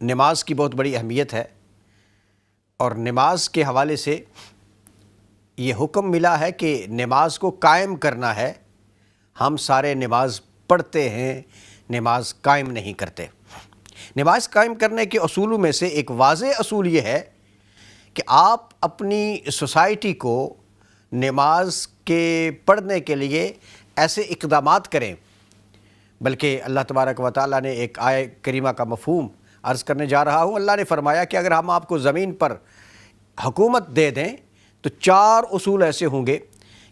نماز کی بہت بڑی اہمیت ہے، اور نماز کے حوالے سے یہ حکم ملا ہے کہ نماز کو قائم کرنا ہے۔ ہم سارے نماز پڑھتے ہیں، نماز قائم نہیں کرتے۔ نماز قائم کرنے کے اصولوں میں سے ایک واضح اصول یہ ہے کہ آپ اپنی سوسائٹی کو نماز کے پڑھنے کے لیے ایسے اقدامات کریں، بلکہ اللہ تبارک و تعالیٰ نے ایک آیہ کریمہ کا مفہوم عرض کرنے جا رہا ہوں۔ اللہ نے فرمایا کہ اگر ہم آپ کو زمین پر حکومت دے دیں تو 4 اصول ایسے ہوں گے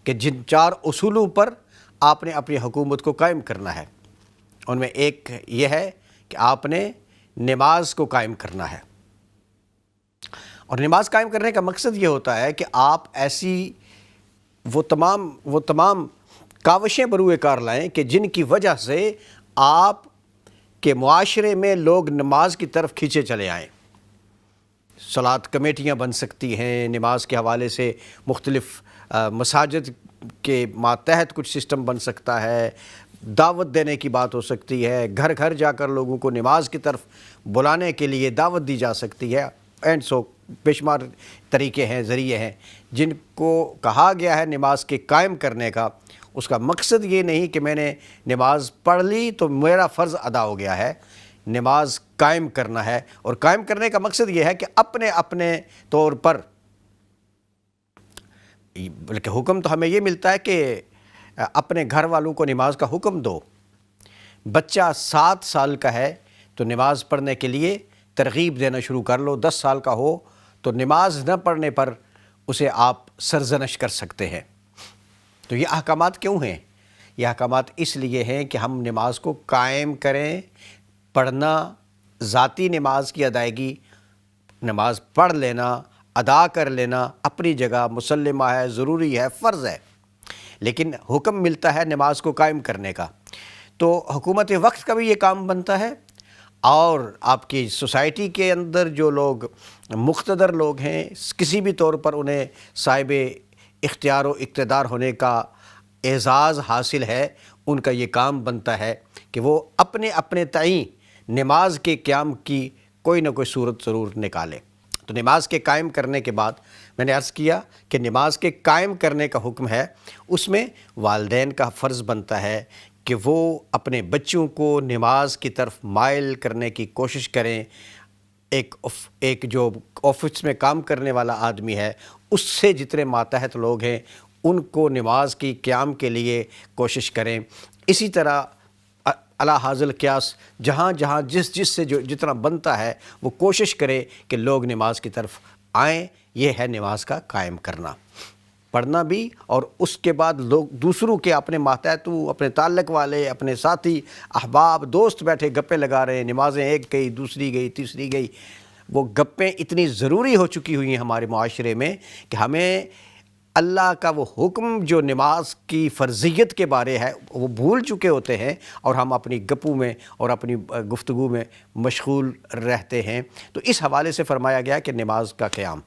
کہ جن 4 اصولوں پر آپ نے اپنی حکومت کو قائم کرنا ہے۔ ان میں ایک یہ ہے کہ آپ نے نماز کو قائم کرنا ہے، اور نماز قائم کرنے کا مقصد یہ ہوتا ہے کہ آپ ایسی وہ تمام کاوشیں بروئے کار لائیں کہ جن کی وجہ سے آپ کے معاشرے میں لوگ نماز کی طرف کھینچے چلے آئیں۔ صلاۃ کمیٹیاں بن سکتی ہیں، نماز کے حوالے سے مختلف مساجد کے ماتحت کچھ سسٹم بن سکتا ہے، دعوت دینے کی بات ہو سکتی ہے، گھر گھر جا کر لوگوں کو نماز کی طرف بلانے کے لیے دعوت دی جا سکتی ہے، اینڈ سو بے شمار طریقے ہیں، ذریعے ہیں جن کو کہا گیا ہے نماز کے قائم کرنے کا۔ اس کا مقصد یہ نہیں کہ میں نے نماز پڑھ لی تو میرا فرض ادا ہو گیا ہے، نماز قائم کرنا ہے، اور قائم کرنے کا مقصد یہ ہے کہ اپنے طور پر، بلکہ حکم تو ہمیں یہ ملتا ہے کہ اپنے گھر والوں کو نماز کا حکم دو۔ بچہ 7 سال کا ہے تو نماز پڑھنے کے لیے ترغیب دینا شروع کر لو، 10 سال کا ہو تو نماز نہ پڑھنے پر اسے آپ سرزنش کر سکتے ہیں۔ تو یہ احکامات کیوں ہیں؟ یہ احکامات اس لیے ہیں کہ ہم نماز کو قائم کریں۔ پڑھنا، ذاتی نماز کی ادائیگی، نماز پڑھ لینا، ادا کر لینا اپنی جگہ مسلمہ ہے، ضروری ہے، فرض ہے، لیکن حکم ملتا ہے نماز کو قائم کرنے کا۔ تو حکومت وقت کا بھی یہ کام بنتا ہے، اور آپ کی سوسائٹی کے اندر جو لوگ مقتدر لوگ ہیں، کسی بھی طور پر انہیں صاحب اختیار و اقتدار ہونے کا اعزاز حاصل ہے، ان کا یہ کام بنتا ہے کہ وہ اپنے تعین نماز کے قیام کی کوئی نہ کوئی صورت ضرور نکالے۔ تو نماز کے قائم کرنے کے بعد میں نے عرض کیا کہ نماز کے قائم کرنے کا حکم ہے، اس میں والدین کا فرض بنتا ہے کہ وہ اپنے بچوں کو نماز کی طرف مائل کرنے کی کوشش کریں۔ ایک جو آفس میں کام کرنے والا آدمی ہے، اس سے جتنے ماتحت لوگ ہیں ان کو نماز کی قیام کے لیے کوشش کریں۔ اسی طرح علی حاذ القیاس جہاں جس سے جو جتنا بنتا ہے وہ کوشش کرے کہ لوگ نماز کی طرف آئیں۔ یہ ہے نماز کا قائم کرنا، پڑھنا بھی، اور اس کے بعد لوگ دوسروں کے اپنے ماتحت، اپنے تعلق والے، اپنے ساتھی احباب دوست بیٹھے گپیں لگا رہے ہیں، نمازیں ایک گئی، دوسری گئی، تیسری گئی۔ وہ گپیں اتنی ضروری ہو چکی ہوئی ہیں ہمارے معاشرے میں کہ ہمیں اللہ کا وہ حکم جو نماز کی فرضیت کے بارے ہے وہ بھول چکے ہوتے ہیں، اور ہم اپنی گپوں میں اور اپنی گفتگو میں مشغول رہتے ہیں۔ تو اس حوالے سے فرمایا گیا کہ نماز کا قیام